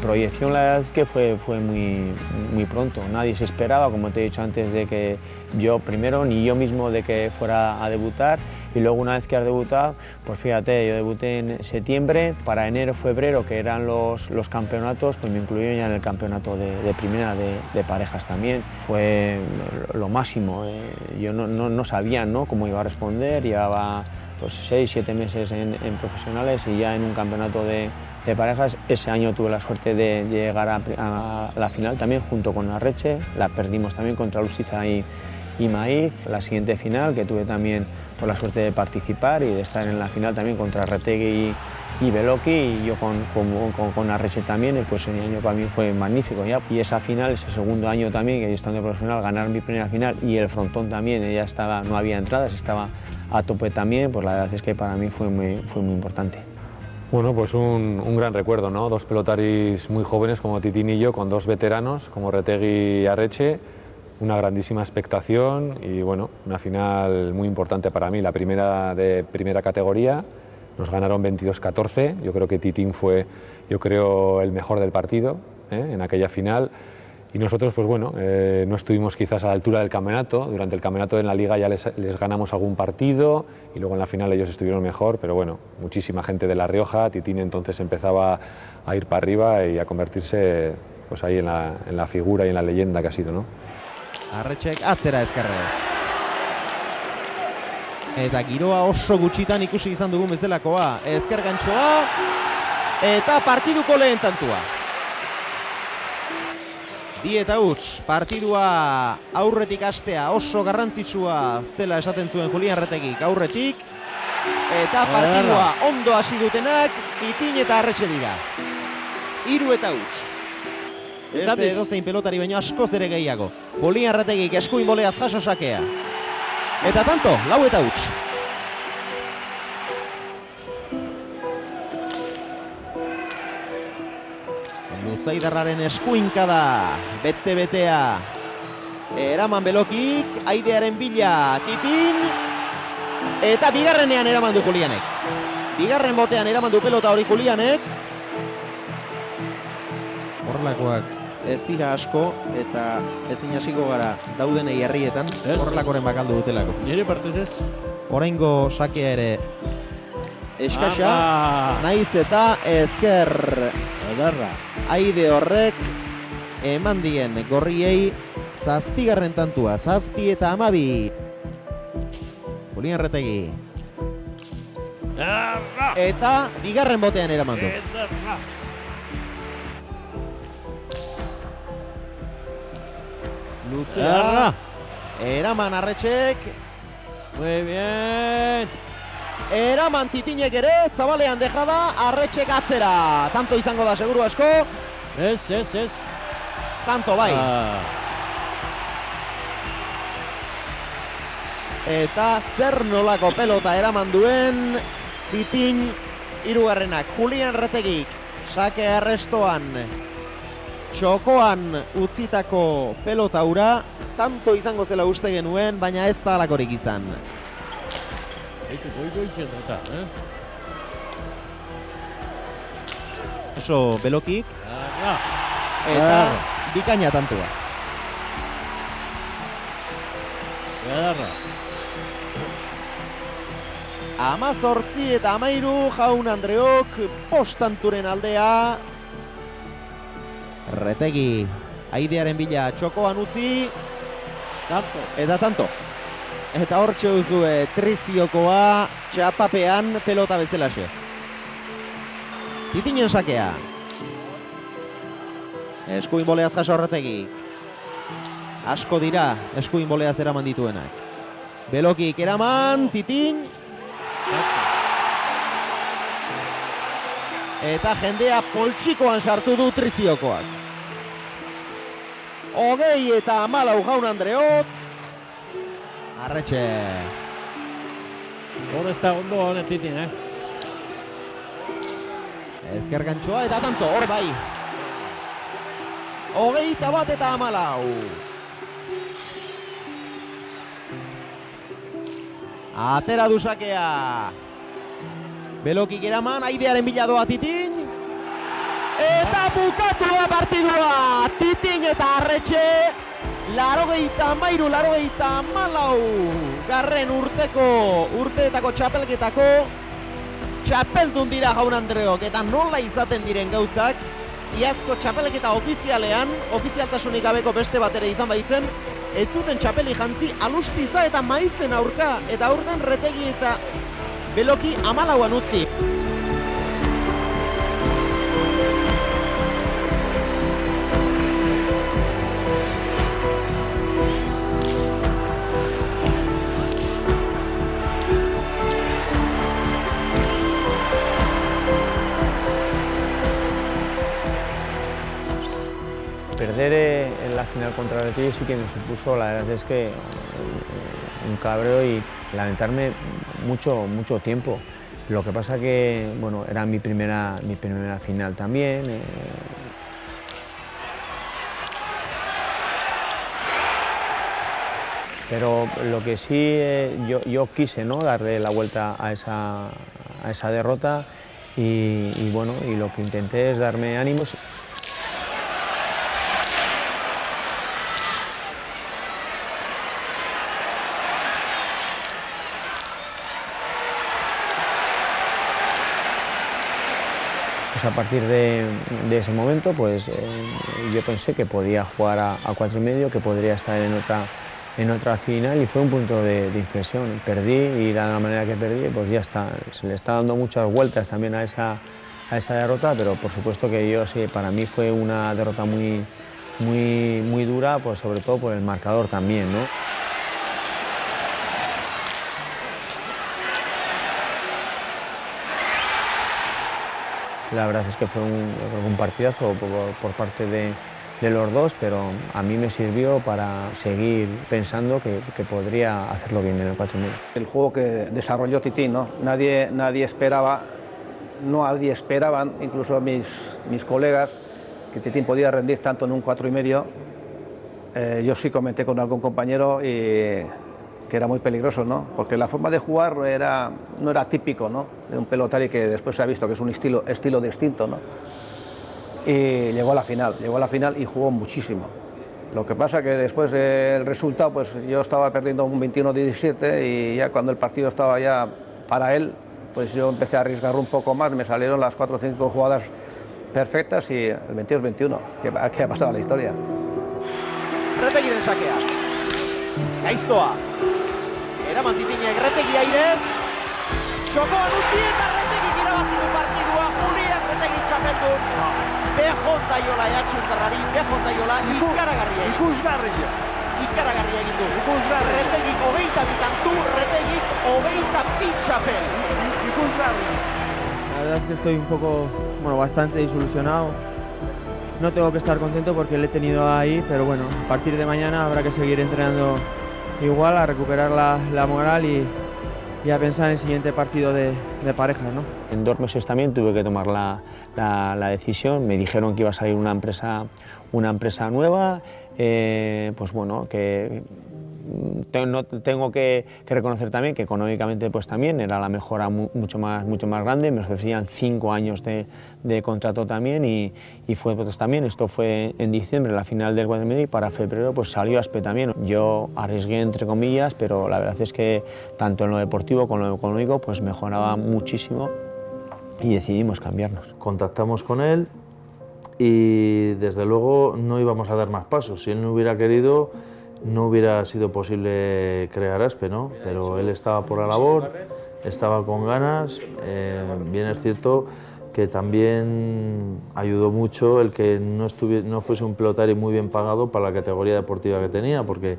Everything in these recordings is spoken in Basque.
proyección la verdad es que fue muy pronto. Nadie se esperaba, como te he dicho antes, de que yo primero, ni yo mismo, de que fuera a debutar. Y luego una vez que has debutado, pues fíjate, yo debuté en septiembre, para enero, febrero, que eran los campeonatos, pues me incluyeron ya en el campeonato de primera de parejas también. Fue lo máximo. Yo no sabía, ¿no?, cómo iba a responder, llevaba pues 6, 7 meses en profesionales y ya en un campeonato de parejas. Ese año tuve la suerte de llegar a la final también junto con Arretxe, la perdimos también contra Lustiza y Maíz. La siguiente final, que tuve también por la suerte de participar y de estar en la final también contra Retegui y Beloki, y yo con Arretxe también, pues el año para mí fue magnífico ya. Y esa final, ese segundo año también, que yo estando profesional, ganar mi primera final y el frontón también, ya estaba, no había entradas, estaba a tope también, pues la verdad es que para mí fue muy importante. Bueno, pues un gran recuerdo, ¿no? Dos pelotaris muy jóvenes como Titín y yo, con dos veteranos como Retegui y Arretxe, una grandísima expectación y bueno, una final muy importante para mí, la primera de primera categoría. Nos ganaron 22-14, yo creo que Titín fue, el mejor del partido en aquella final. Y nosotros, pues bueno, no estuvimos quizás a la altura del campeonato. Durante el campeonato en la liga ya les ganamos algún partido y luego en la final ellos estuvieron mejor, pero bueno, muchísima gente de La Rioja. Titín entonces empezaba a ir para arriba y a convertirse pues ahí en la figura y en la leyenda que ha sido, ¿no? Arretxek atzera ezkerrez. Eta giroa oso gutxitan ikusi izan dugun bezalakoa. Ezker gantxoa eta partiduko lehen tantua. 10-8, partidua aurretik hastea oso garrantzitsua zela esaten zuen Julian Retegik aurretik. Eta partidua ondo hasi dutenak Titín eta Arretxe dira. 3-8. Beste edozein pelotari baino askoz ere gehiago. Julian Retegik eskuin boleaz jaso sakea. Eta tanto, 4-8. Luzaidarraren eskuinka da, bete-betea. Eraman Belokik, Aidearen bila, Titín. Eta bigarrenean eraman du Julianek. Bigarren botean eraman du pelota hori Julianek. Horrelakoak ez dira asko eta ezin hasiko gara daudenei herrietan, horrelakoren bakaldu dutelako. Nire partez ez? Oraingo sakea ere eskasa, naiz eta ezker Adarra. Aide horrek eman dien gorriei 7. tantua, 7-12. Julian Retegi. Eta bigarren botean eraman du. Luzea. Eraman Arretxek. Muy bien. Eraman Titinek ere, zabalean dejada, Arretxek atzera. Tanto izango da seguru asko. Ez. Tanto bai. Eta zer nolako pelota eraman duen Titin hirugarrenak. Julian Retegik sake arrestoan txokoan utzitako pelota hura, tanto izango zela uste genuen, baina ez da alakorik izan. Oso Belokik eta bikaina tantua. Amazortzi eta 13 Jaun Andreok postanturen aldea. Retegi Aidearen bila txokoan utzi. Eta tanto. Eta hortxe duzue triziokoa txapapean pelota bezalaxe. Titinen sakea. Eskuin boleaz jaso Retegi. Asko dira eskuin boleaz eraman dituenak. Belokik eraman, Titin. Eta jendea poltsikoan sartu du triziokoak. 20 eta 14 Jaun Andreok. Arretxe. Hor ez da ondo honet Titin, Ezker gantxoa eta tanto, hor bai. 21 eta 14. Atera du sakea. Belokik eraman, Aidearen bila doa Titin. Eta bukatu da partidua, Titin eta Arretxe, 83-84 garren urteetako txapelketako txapeldun dira jaun Andreok, eta nola izaten diren gauzak, iazko txapelketa ofizialtasunik gabeko beste bat ere izan baitzen, ez zuten txapeli jantzi Alustiza eta Maizen aurka, eta aurten Retegi eta Beloki 14an utzi. Perder en la final contra el Retegi sí que me supuso, la verdad es que un cabreo y lamentarme mucho tiempo. Lo que pasa que, bueno, era mi primera final también. Pero lo que sí yo quise, ¿no?, darle la vuelta a esa derrota y bueno, y lo que intenté es darme ánimos. Pues a partir de ese momento, pues yo pensé que podía jugar a 4,5, que podría estar en otra final, y fue un punto de inflexión. Perdí y de la manera que perdí, pues ya está. Se le está dando muchas vueltas también a esa derrota, pero por supuesto que yo sí, para mí fue una derrota muy dura, pues sobre todo por el marcador también, ¿no? La verdad es que fue un partidazo por parte de los dos, pero a mí me sirvió para seguir pensando que podría hacerlo bien en el 4,5. El juego que desarrolló Titín, ¿no? Nadie esperaba, incluso mis colegas, que Titín podía rendir tanto en un 4,5. Yo sí comenté con algún compañero que era muy peligroso, ¿no? Porque la forma de jugar no era típico, ¿no?, de un pelotari que después se ha visto que es un estilo distinto, ¿no? Y llegó a la final y jugó muchísimo. Lo que pasa que después del resultado, pues yo estaba perdiendo un 21-17 y ya cuando el partido estaba ya para él, pues yo empecé a arriesgar un poco más, me salieron las 4 o 5 jugadas perfectas y el 22-21, que ha pasado a la historia. Retegiren sakea. Gaiztoa. Eraman Titinek Retegi airez. Txokoan utzi eta Retegik irabazi du partidua. Julian Retegi txapeldun. Bejon daiola Eatxundarrari, bejon daiola ikaragarria egin du. Ikaragarria egin du. Retegik 22 tantu, Retegik 22 txapel. La verdad es que estoy un poco, bastante desilusionado. No tengo que estar contento porque le he tenido ahí, pero bueno, a partir de mañana habrá que seguir entrenando igual, a recuperar la moral y a pensar en el siguiente partido de parejas, ¿no? En 2 meses también tuve que tomar la decisión. Me dijeron que iba a salir una empresa nueva, pues bueno, que tengo que reconocer también que económicamente pues también era la mejora mucho más grande. Me ofrecían 5 años de contrato también y fue pues también, esto fue en diciembre, la final del 4,5, y para febrero pues salió ASPE también. Yo arriesgué entre comillas, pero la verdad es que tanto en lo deportivo como en lo económico pues mejoraba muchísimo y decidimos cambiarnos. Contactamos con él y desde luego no íbamos a dar más pasos. Si él no hubiera querido, no hubiera sido posible crear ASPE, ¿no? Pero él estaba por la labor, estaba con ganas. Bien es cierto que también ayudó mucho el que no fuese un pelotari muy bien pagado para la categoría deportiva que tenía, porque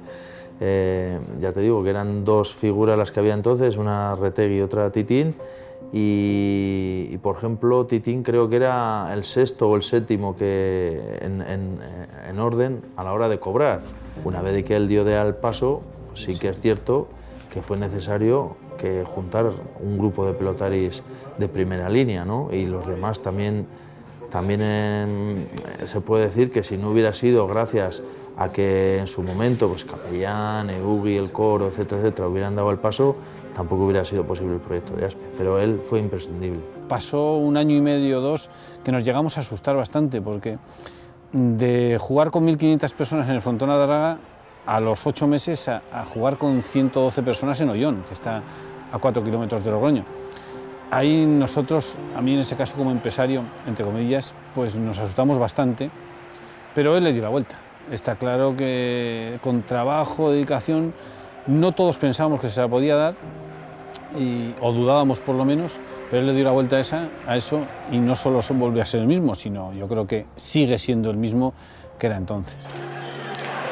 ya te digo que eran 2 figuras las que había entonces, una Retegi y otra Titín, y por ejemplo Titín creo que era el 6º o el 7º en orden a la hora de cobrar. Una vez que él dio al paso, pues sí que es cierto que fue necesario que juntar un grupo de pelotaris de primera línea, ¿no? Y los demás también También se puede decir que si no hubiera sido gracias a que en su momento pues Capellán, Eugui, el coro, etcétera, etcétera, hubieran dado el paso, tampoco hubiera sido posible el proyecto de Aspe, pero él fue imprescindible. Pasó 1 año y medio o 2 que nos llegamos a asustar bastante, porque de jugar con 1.500 personas en el Frontón Adarga, a los 8 meses a jugar con 112 personas en Ollón, que está a 4 kilómetros de Logroño. Ahí nosotros, a mí en ese caso como empresario, entre comillas, pues nos asustamos bastante, pero él le dio la vuelta. Está claro que con trabajo, dedicación, no todos pensábamos que se la podía dar, o dudábamos por lo menos, pero él le dio la vuelta a eso y no solo volvió a ser el mismo, sino yo creo que sigue siendo el mismo que era entonces.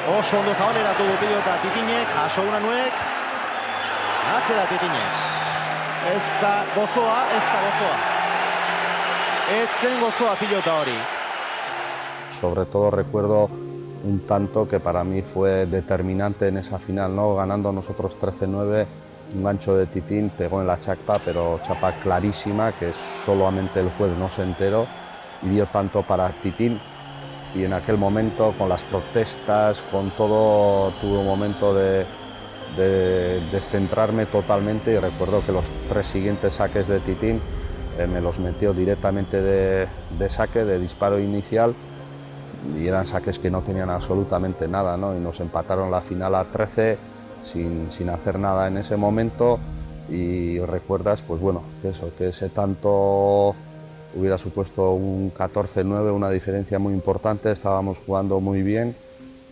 Oso ondo zabaleratu du pilota Titinek, jaso Unanuek, atzera Titinek. Ez da gozoa. Ez zen gozoa pilota hori. Sobre todo recuerdo un tanto que para mí fue determinante en esa final, ¿no? Ganando nosotros 13-9, un gancho de Titín pegó en la chapa, pero chapa clarísima que solamente el juez no se enteró y dio tanto para Titín. Y en aquel momento, con las protestas, con todo, tuve un momento de descentrarme totalmente y recuerdo que los 3 siguientes saques de Titín me los metió directamente de saque, de disparo inicial, y eran saques que no tenían absolutamente nada, ¿no? Y nos empataron la final a 13 sin hacer nada en ese momento, y recuerdas, pues bueno, que ese tanto hubiera supuesto un 14-9, una diferencia muy importante, estábamos jugando muy bien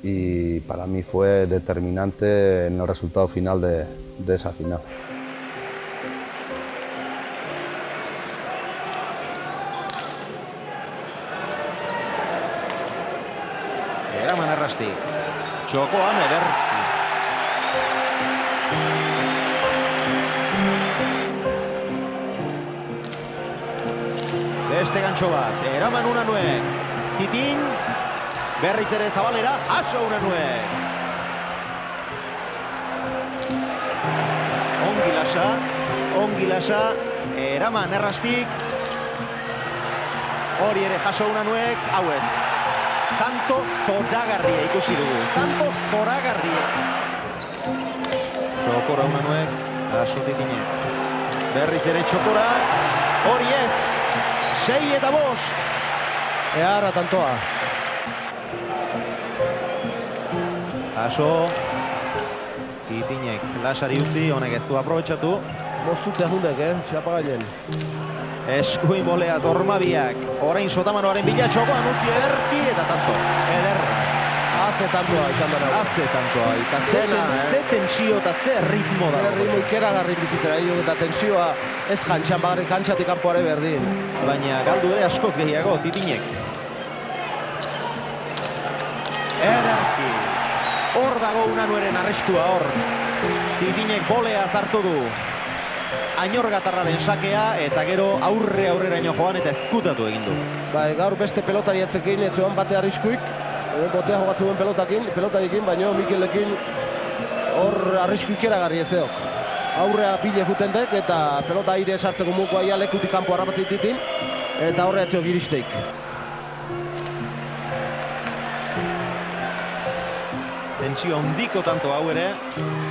y para mí fue determinante en el resultado final de esa final. Eraman Errasti, txokoan ederki. Beste gantxo bat, eraman Unanuek, Titin, berriz ere zabalera, jaso Unanuek. Ongi lasa, eraman Errastik, hori ere jaso Unanuek, hau ez. Tanto zoragarria ikusi dugu, tanto zoragarria. Txokora Unanuek, jaso Titinek. Berriz ere txokora, hori ez. 6-5. Eharra tantoa. Jaso. Titinek lasari utzi, honek ez du aprobetxatu. Moztutzea hundek, txapagainen. Eskuin boleaz ormabiak. Orain sotamanoaren bila txokoan utzi ederki eta tanto. Haze tantoa izan dara. Haze tantoa. Eta ze tensio eta ze ritmo da. Ze ritmo ikeragarri bizitzera eta tensioa ez kantxan, bagarrik kantxatik kanpoare berdin. Baina galdu ere askoz gehiago, Titinek. Ederki. Hor dago Unanueren arriskua hor. Titinek bolea zartu du. Ainorgatarraren sakea eta gero aurreraino joan eta ezkutatu egin du. Bai, gaur beste pelotari atzekin, ez zuen bate arriskuik. Botea jogatzen duen pelotariekin, baina Mikelekin hor arrisku ikeragarri ez eok. Aurrea bile jutentek eta pelota aire sartzeko mukoa ia lekutik kanpo harrapatzen Titin eta horre atzeok iristeik. Tentsio hondiko tanto hau ere,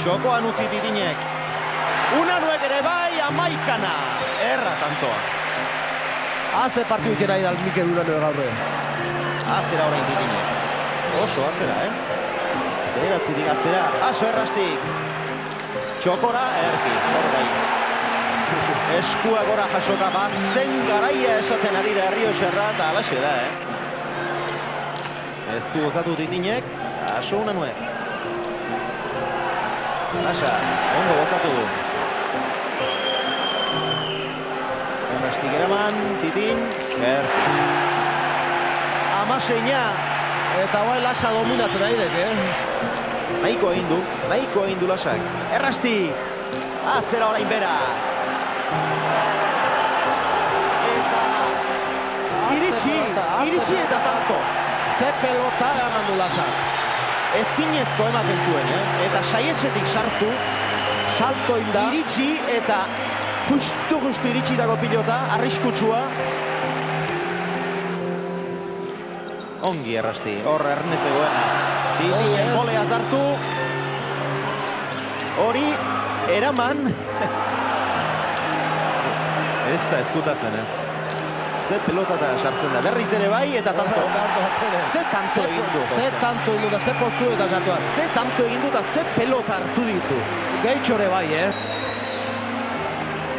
txokoan utzi Titinek. Unanuek ere bai, amaikana, erra tantoa. Haze partidu ikera iral Mikel Unanuek gaurre. Atzera orain Titinek. Oso atzera, Bederatzitik atzera, jaso Errastik. Txokora, erki, hor bai. Eskua gora jasota, bazen garaia esaten ari da Errioxarra, eta alaxe da, Ez du gozatu Titinek, jaso Unanuek. Lasa, ondo gozatu du. Errastik eraman, Titin, erki. Amaseina. Eta bai Lasa dominatzen ari dek, Nahiko egin du Lasak. Errasti! Atzera orain bera. Eta... Iritsi eta tanto. Ze pelota eran du Lasak. Ezinezko ematen zuen, Eta saietxetik sartu. Salto inda. Iritsi eta justu iritsi dago pilota, arriskutsua. ongi errasti, hor erne zegoen. Titinen bolea zartu. Hori, eraman. Ez da eskutatzen ez. Ze pelotata sartzen da, berriz ere bai, eta tanto. Ze tanto egin du. Ze tanto egin du, da ze postu eta sartuan. Ze tanto egin du, da ze pelota hartu ditu. Gehitxore bai,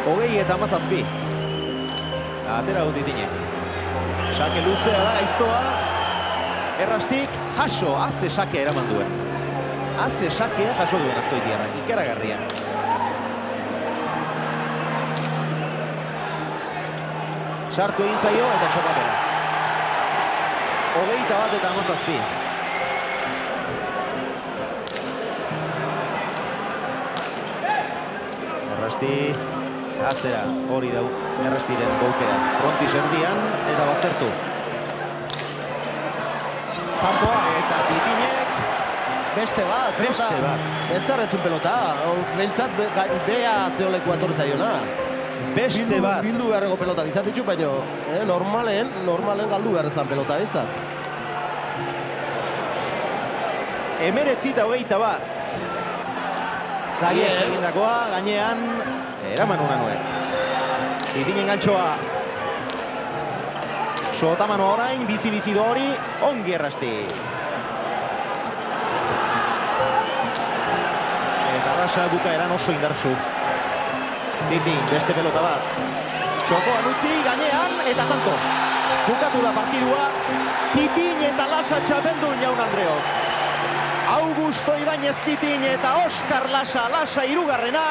Hogei eta 17. Atera dut Titinek. Sake luzea da, aiztoa. Errastik, jaso, haze sakea eraman duen. Haze sakea jaso duen Azkoitiarrak, ikaragarria. Sartu egin zaio eta txokapera. 21 eta 17. Errasti, atzera, hori dau, Errastiren golpea. Frontis erdian eta baztertu. Kanpoa. Eta Titinek. Beste bat. Ez zerretzun pelota. Behintzat, bea zeoleko atorri zaiona. Beste bat. Bildu beharreko pelotak izatitu, baina normalen galdu beharrezan pelota behintzat. 19 eta 21. Egindakoa, gainean, eraman una nuen. Titinen gantxoa. Sotamano orain, bizi-bizi hori, ongi Errasti. Eta Rasa bukaeran oso indartsu. Titin, beste pelota bat. Txokoan utzi, gainean, eta tanto. Bukatu da partidua. Titin eta Lasa txapeldun jaun Andreok. Augusto Ibañez Titin eta Oskar Lasa hirugarrena.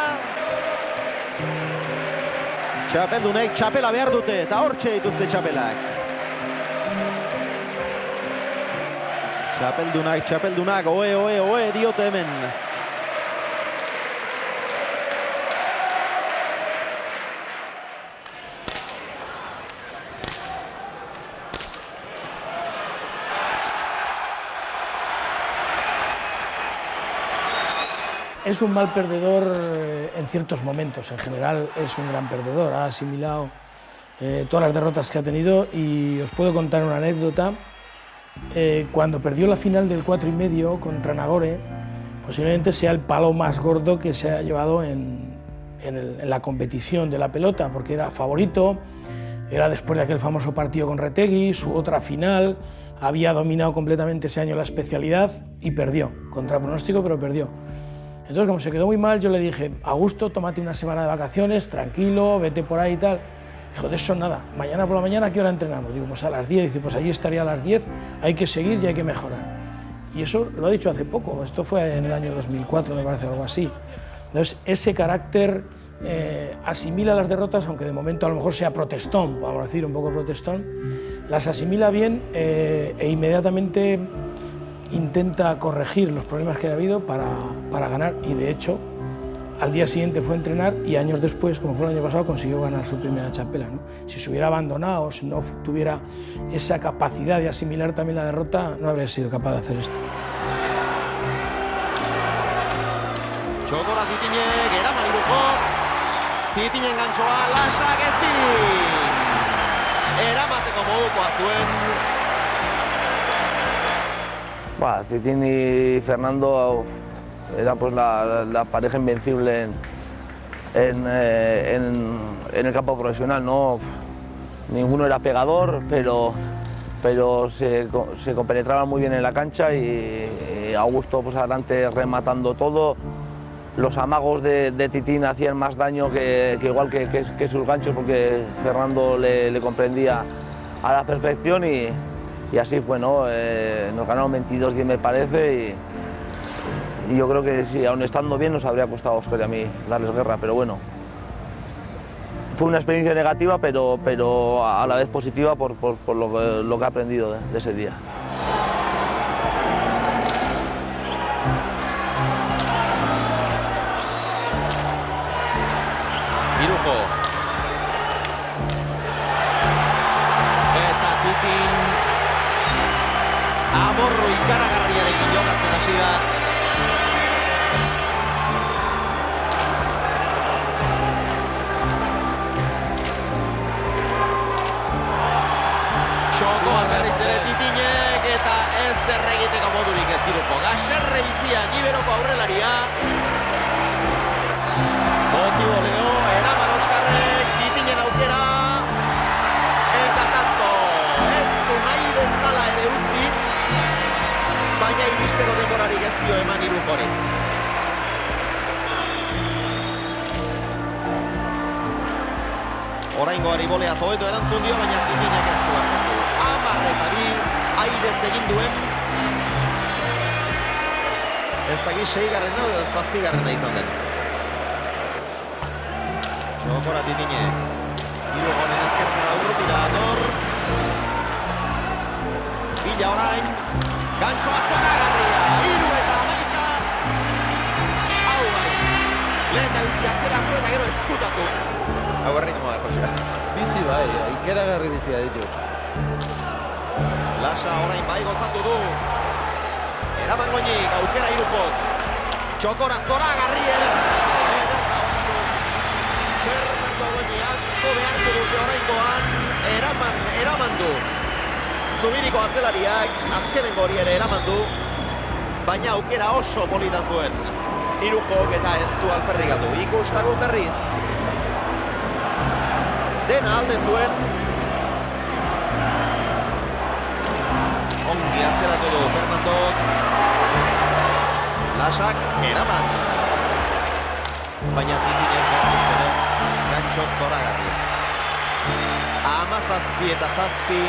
Txapeldunek txapela behar dute eta hortxe dituzte txapelak. Txapeldunak, oe diote hemen. Es un mal perdedor en ciertos momentos, en general es un gran perdedor, ha asimilado todas las derrotas que ha tenido y os puedo contar una anécdota. Cuando perdió la final del 4,5 contra Nagore, posiblemente sea el palo más gordo que se ha llevado en la competición de la pelota, porque era favorito, era después de aquel famoso partido con Retegui, su otra final, había dominado completamente ese año la especialidad y perdió, contra pronóstico, pero perdió. Entonces, como se quedó muy mal, yo le dije, Augusto, tómate una semana de vacaciones, tranquilo, vete por ahí y tal. Dijo, de eso nada, mañana por la mañana, ¿a qué hora entrenamos? Digo, pues a las 10. Dice, pues allí estaría a las 10, hay que seguir y hay que mejorar. Y eso lo ha dicho hace poco, esto fue en el año 2004, me parece, algo así. Entonces, ese carácter asimila las derrotas, aunque de momento a lo mejor sea protestón, podemos decir, un poco protestón, las asimila bien e inmediatamente intenta corregir los problemas que ha habido para ganar, y de hecho al día siguiente fue a entrenar y años después, como fue el año pasado, consiguió ganar su primera txapela, ¿no? Si se hubiera abandonado, si no tuviera esa capacidad de asimilar también la derrota, no habría sido capaz de hacer esto. Txokora Titinek, eraman iruko. Titinen gantxoa, Lasak ezin. Eramateko modukoa zuen. Titin y Fernando era pues la pareja invencible en el campo profesional, ¿no? Ninguno era pegador, pero se compenetraban muy bien en la cancha y Augusto pues adelante rematando todo. Los amagos de Titin hacían más daño que igual que sus ganchos, porque Fernando le comprendía a la perfección y así fue, ¿no? Nos ganaron 22-10 me parece y yo creo que sí, aún estando bien nos habría costado a Oscar y a mí darles guerra, pero bueno. Fue una experiencia negativa, pero a la vez positiva por lo que he aprendido de ese día. Irujo. Eta Titin amorru ikaragarriarekin jokatzen hasi da. Txokoa berriz ere Titinek ezer egiteko modurik ez Irujo. Gaserre bizian Iberoko aurrelaria. Motibo Leo, eraman Oskarrek, Titinen aukera. Eta kanto, ez du nahi bezala ere utzi. Baina iristeko denborarik ez dio eman Irujori. Oraingoari boleaz hobeto erantzun dio, baina Titinek ez du harkatu. 10-2, airez egin duen. Ez dakit 6garrena edo 7garrena izan den. Txokora Titine. Irujoren ezkerka da urrutira dator. Bila orain. Gantxoa zoragarria. 3-11. Hau bai. Lehen da bizi atzeratu eta gero ezkutatu. Hau erritmoa da, Josea. Bizi bai, ikeragarri bizia ditu. Lasa orain bai gozatu du. Eraman Goñik, aukera Irujok. Txokora zoragarri ederra oso. Fernando Goñi asko beharko dute oraingoan. Eraman du. Zubiriko atzelariak azkenengo hori ere eraman du. Baina aukera oso polita zuen. Irujok eta ez du alperrik galdu. Ikustagun berriz. Dena alde zuen. Ongi atzeratu du Fernando. Lasak eraman. Baina Titinen garriz ere. Gantxo zoragarri. 17 eta 7.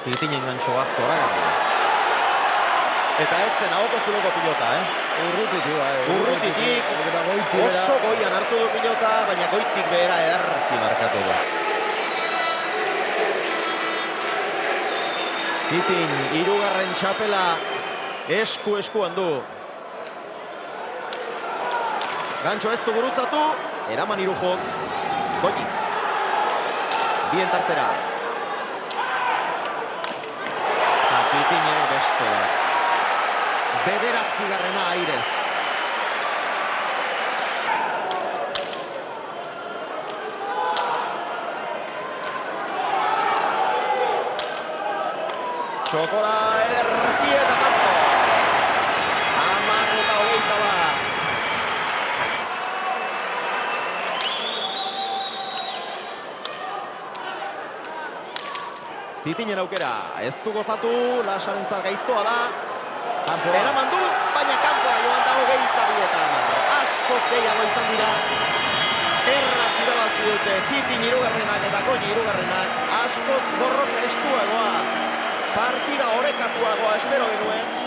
Titinen gantxoa zoragarria. Eta etzen ahoko zuloko pilota, Urrutitik, oso goian hartu du pilota, baina goitik behera edarki markatu du. Titin, 3. txapela eskuan du. Gantxo ez du gurutzatu, eraman Irujok. Goitik. Bien tartera. Titine beste bat. 9. airez. Txokora ederki eta kanto. 10-21 bat. Titinen aukera, ez du gozatu, Lasarentzat gaiztoa da. Eraman du, baina kanpora joan dago 22 eta 10. Askoz gehiago izan dira. Erraz irabazi dute Titin 3. eta Goñi 3. Askoz borroka estuagoa. Partida orekatuagoa espero genuen.